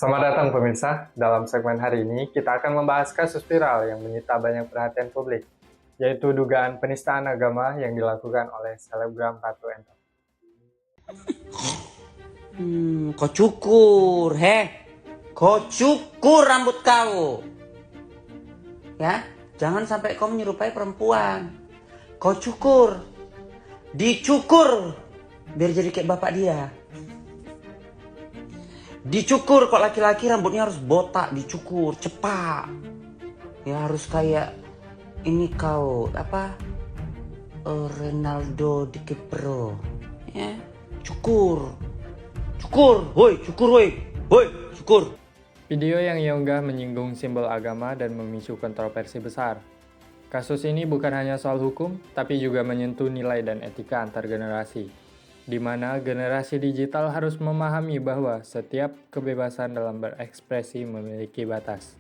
Selamat datang pemirsa. Dalam segmen hari ini, kita akan membahas kasus viral yang menyita banyak perhatian publik, yaitu dugaan penistaan agama yang dilakukan oleh selebgram Ratu Entok. Kau cukur, kau cukur rambut kau. Ya, jangan sampai kau menyerupai perempuan. Kau cukur, dicukur, biar jadi kayak bapak dia. Dicukur, kok laki-laki rambutnya harus botak, dicukur, cepat. Ya harus kayak ini kau, Ronaldo DiCaprio. Ya, cukur. Cukur, woi, cukur. Video yang ia unggah menyinggung simbol agama dan memicu kontroversi besar. Kasus ini bukan hanya soal hukum, tapi juga menyentuh nilai dan etika antar generasi, di mana generasi digital harus memahami bahwa setiap kebebasan dalam berekspresi memiliki batas.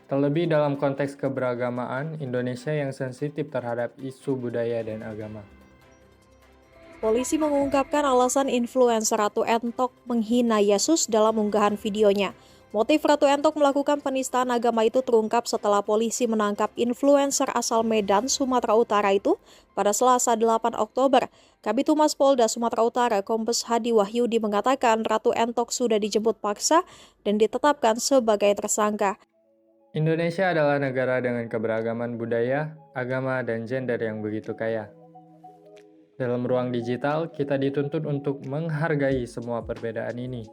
Terlebih dalam konteks keberagamaan Indonesia yang sensitif terhadap isu budaya dan agama. Polisi mengungkapkan alasan influencer Ratu Entok menghina Yesus dalam unggahan videonya. Motif Ratu Entok melakukan penistaan agama itu terungkap setelah polisi menangkap influencer asal Medan, Sumatera Utara itu pada Selasa 8 Oktober. Kabid Humas Polda Sumatera Utara, Kombes Hadi Wahyudi mengatakan Ratu Entok sudah dijemput paksa dan ditetapkan sebagai tersangka. Indonesia adalah negara dengan keberagaman budaya, agama, dan gender yang begitu kaya. Dalam ruang digital, kita dituntut untuk menghargai semua perbedaan ini.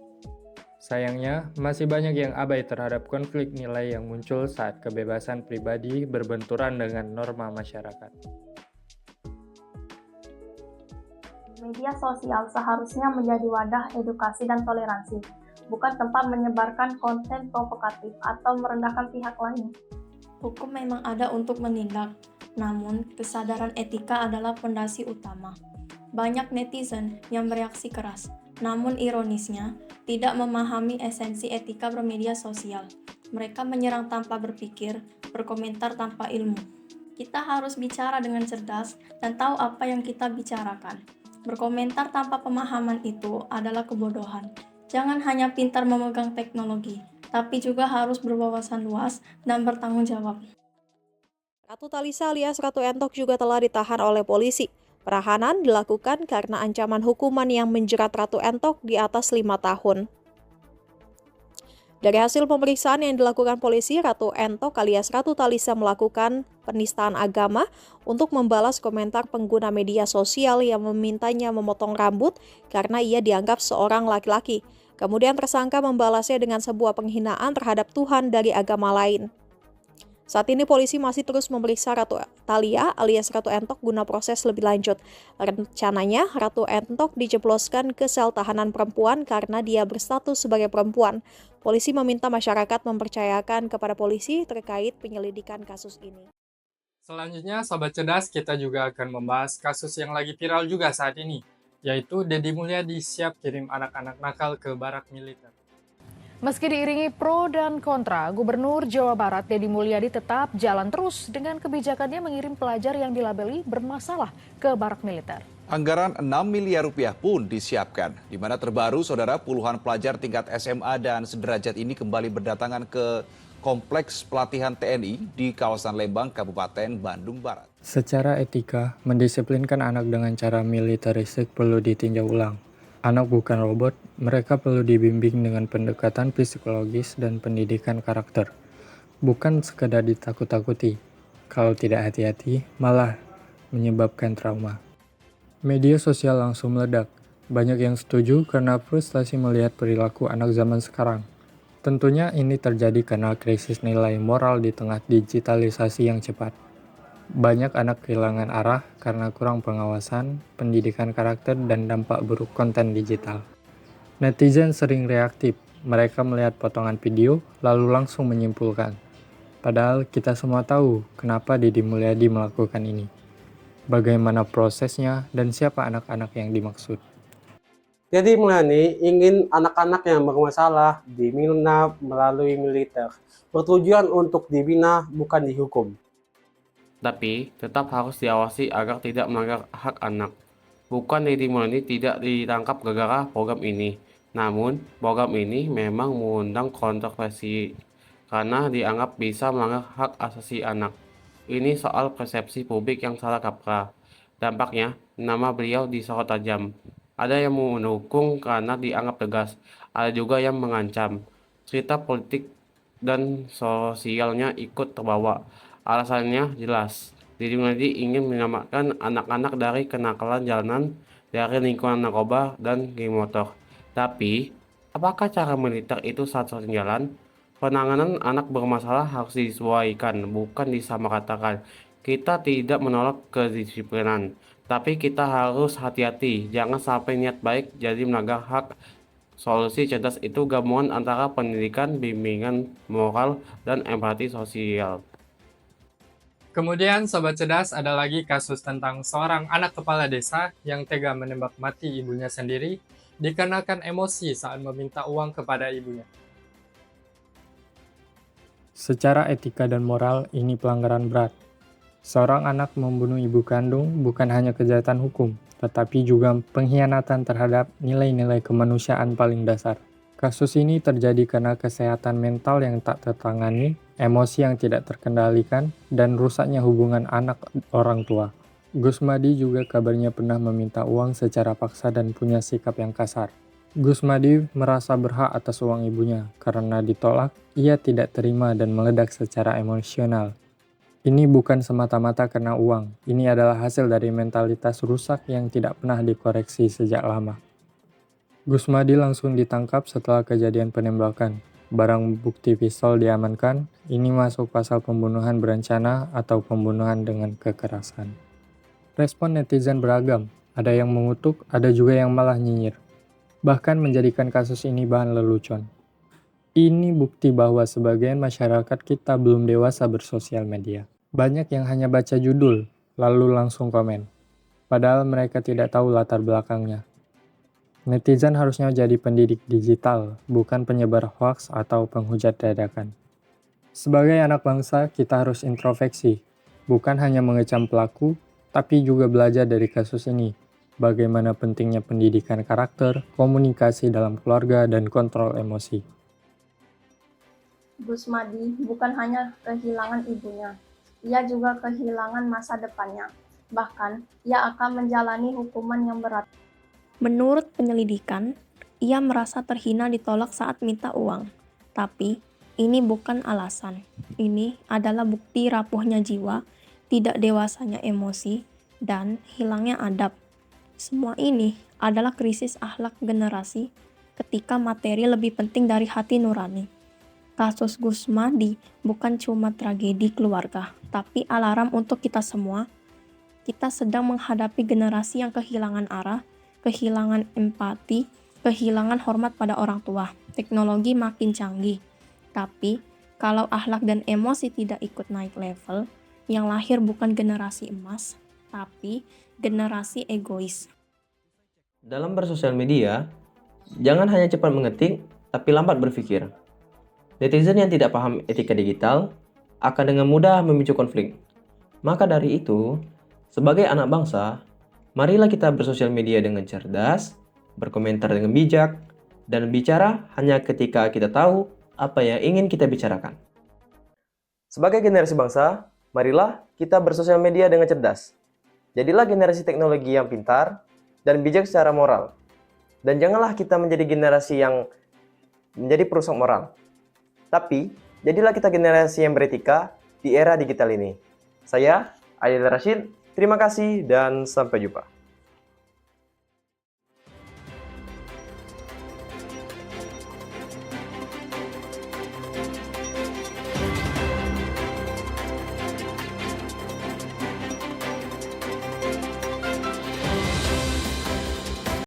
Sayangnya, masih banyak yang abai terhadap konflik nilai yang muncul saat kebebasan pribadi berbenturan dengan norma masyarakat. Media sosial seharusnya menjadi wadah edukasi dan toleransi, bukan tempat menyebarkan konten provokatif atau merendahkan pihak lain. Hukum memang ada untuk menindak, namun kesadaran etika adalah fondasi utama. Banyak netizen yang bereaksi keras, namun ironisnya tidak memahami esensi etika bermedia sosial. Mereka menyerang tanpa berpikir, berkomentar tanpa ilmu. Kita harus bicara dengan cerdas dan tahu apa yang kita bicarakan. Berkomentar tanpa pemahaman itu adalah kebodohan. Jangan hanya pintar memegang teknologi, tapi juga harus berwawasan luas dan bertanggung jawab. Ratu Talisa alias Ratu Entok juga telah ditahan oleh polisi. Penahanan dilakukan karena ancaman hukuman yang menjerat Ratu Entok di atas 5 tahun. Dari hasil pemeriksaan yang dilakukan polisi, Ratu Entok alias Ratu Talisa melakukan penistaan agama untuk membalas komentar pengguna media sosial yang memintanya memotong rambut karena ia dianggap seorang laki-laki. Kemudian tersangka membalasnya dengan sebuah penghinaan terhadap Tuhan dari agama lain. Saat ini polisi masih terus memeriksa Ratu Thalia alias Ratu Entok guna proses lebih lanjut. Rencananya Ratu Entok dijebloskan ke sel tahanan perempuan karena dia berstatus sebagai perempuan. Polisi meminta masyarakat mempercayakan kepada polisi terkait penyelidikan kasus ini. Selanjutnya, Sobat Cerdas, kita juga akan membahas kasus yang lagi viral juga saat ini, yaitu Deddy Mulyadi siap kirim anak-anak nakal ke barak militer. Meski diiringi pro dan kontra, Gubernur Jawa Barat Deddy Mulyadi tetap jalan terus dengan kebijakannya mengirim pelajar yang dilabeli bermasalah ke barak militer. Anggaran 6 miliar rupiah pun disiapkan, di mana terbaru saudara puluhan pelajar tingkat SMA dan sederajat ini kembali berdatangan ke Kompleks Pelatihan TNI di kawasan Lembang, Kabupaten Bandung Barat. Secara etika, mendisiplinkan anak dengan cara militeristik perlu ditinjau ulang. Anak bukan robot, mereka perlu dibimbing dengan pendekatan psikologis dan pendidikan karakter. Bukan sekadar ditakut-takuti. Kalau tidak hati-hati, malah menyebabkan trauma. Media sosial langsung meledak. Banyak yang setuju karena frustasi melihat perilaku anak zaman sekarang. Tentunya ini terjadi karena krisis nilai moral di tengah digitalisasi yang cepat. Banyak anak kehilangan arah karena kurang pengawasan, pendidikan karakter, dan dampak buruk konten digital. Netizen sering reaktif, mereka melihat potongan video lalu langsung menyimpulkan. Padahal kita semua tahu kenapa Deddy Mulyadi melakukan ini. Bagaimana prosesnya dan siapa anak-anak yang dimaksud. Deddy Mulyadi ingin anak-anak yang bermasalah dibina melalui militer, bertujuan untuk dibina bukan dihukum. Tapi tetap harus diawasi agar tidak melanggar hak anak. Bukan Deddy Mulyadi tidak ditangkap gara-gara program ini, Namun, program ini memang mengundang kontroversi karena dianggap bisa melanggar hak asasi anak. Ini soal persepsi publik yang salah kaprah. Dampaknya, nama beliau disorot tajam. Ada yang mendukung karena dianggap tegas, ada juga yang mengancam. Cerita politik dan sosialnya ikut terbawa. Alasannya jelas. Deddy Mulyadi ingin menyelamatkan anak-anak dari kenakalan jalanan, dari lingkungan narkoba dan geng motor. Tapi, apakah cara militer itu satu-satunya jalan? Penanganan anak bermasalah harus disesuaikan, bukan disamaratakan. Kita tidak menolak kedisiplinan, tapi kita harus hati-hati. Jangan sampai niat baik jadi melanggar hak. Solusi cerdas itu gabungan antara pendidikan, bimbingan moral, dan empati sosial. Kemudian Sobat Cerdas ada lagi kasus tentang seorang anak kepala desa yang tega menembak mati ibunya sendiri dikarenakan emosi saat meminta uang kepada ibunya. Secara etika dan moral ini pelanggaran berat. Seorang anak membunuh ibu kandung bukan hanya kejahatan hukum, tetapi juga pengkhianatan terhadap nilai-nilai kemanusiaan paling dasar. Kasus ini terjadi karena kesehatan mental yang tak tertangani, emosi yang tidak terkendalikan, dan rusaknya hubungan anak orang tua. Gusmadi juga kabarnya pernah meminta uang secara paksa dan punya sikap yang kasar. Gusmadi merasa berhak atas uang ibunya, karena ditolak, ia tidak terima dan meledak secara emosional. Ini bukan semata-mata karena uang, ini adalah hasil dari mentalitas rusak yang tidak pernah dikoreksi sejak lama. Gusmadi langsung ditangkap setelah kejadian penembakan. Barang bukti pistol diamankan, ini masuk pasal pembunuhan berencana atau pembunuhan dengan kekerasan. Respon netizen beragam, ada yang mengutuk, ada juga yang malah nyinyir. Bahkan menjadikan kasus ini bahan lelucon. Ini bukti bahwa sebagian masyarakat kita belum dewasa bersosial media. Banyak yang hanya baca judul, lalu langsung komen. Padahal mereka tidak tahu latar belakangnya. Netizen harusnya jadi pendidik digital, bukan penyebar hoaks atau penghujat dadakan. Sebagai anak bangsa, kita harus introspeksi, bukan hanya mengecam pelaku, tapi juga belajar dari kasus ini. Bagaimana pentingnya pendidikan karakter, komunikasi dalam keluarga, dan kontrol emosi. Gusmadi bukan hanya kehilangan ibunya, ia juga kehilangan masa depannya. Bahkan, ia akan menjalani hukuman yang berat. Menurut penyelidikan, ia merasa terhina ditolak saat minta uang. Tapi, ini bukan alasan. Ini adalah bukti rapuhnya jiwa, tidak dewasanya emosi, dan hilangnya adab. Semua ini adalah krisis akhlak generasi ketika materi lebih penting dari hati nurani. Kasus Gusmadi bukan cuma tragedi keluarga, tapi alarm untuk kita semua. Kita sedang menghadapi generasi yang kehilangan arah, kehilangan empati, kehilangan hormat pada orang tua. Teknologi makin canggih, tapi kalau akhlak dan emosi tidak ikut naik level, yang lahir bukan generasi emas, tapi generasi egois. Dalam bersosial media, jangan hanya cepat mengetik, tapi lambat berpikir. Netizen yang tidak paham etika digital akan dengan mudah memicu konflik. Maka dari itu, sebagai anak bangsa, marilah kita bersosial media dengan cerdas, berkomentar dengan bijak, dan bicara hanya ketika kita tahu apa yang ingin kita bicarakan. Sebagai generasi bangsa, marilah kita bersosial media dengan cerdas. Jadilah generasi teknologi yang pintar dan bijak secara moral. Dan janganlah kita menjadi generasi yang menjadi perusak moral. Tapi, jadilah kita generasi yang beretika di era digital ini. Saya, Adil Rashid, terima kasih dan sampai jumpa.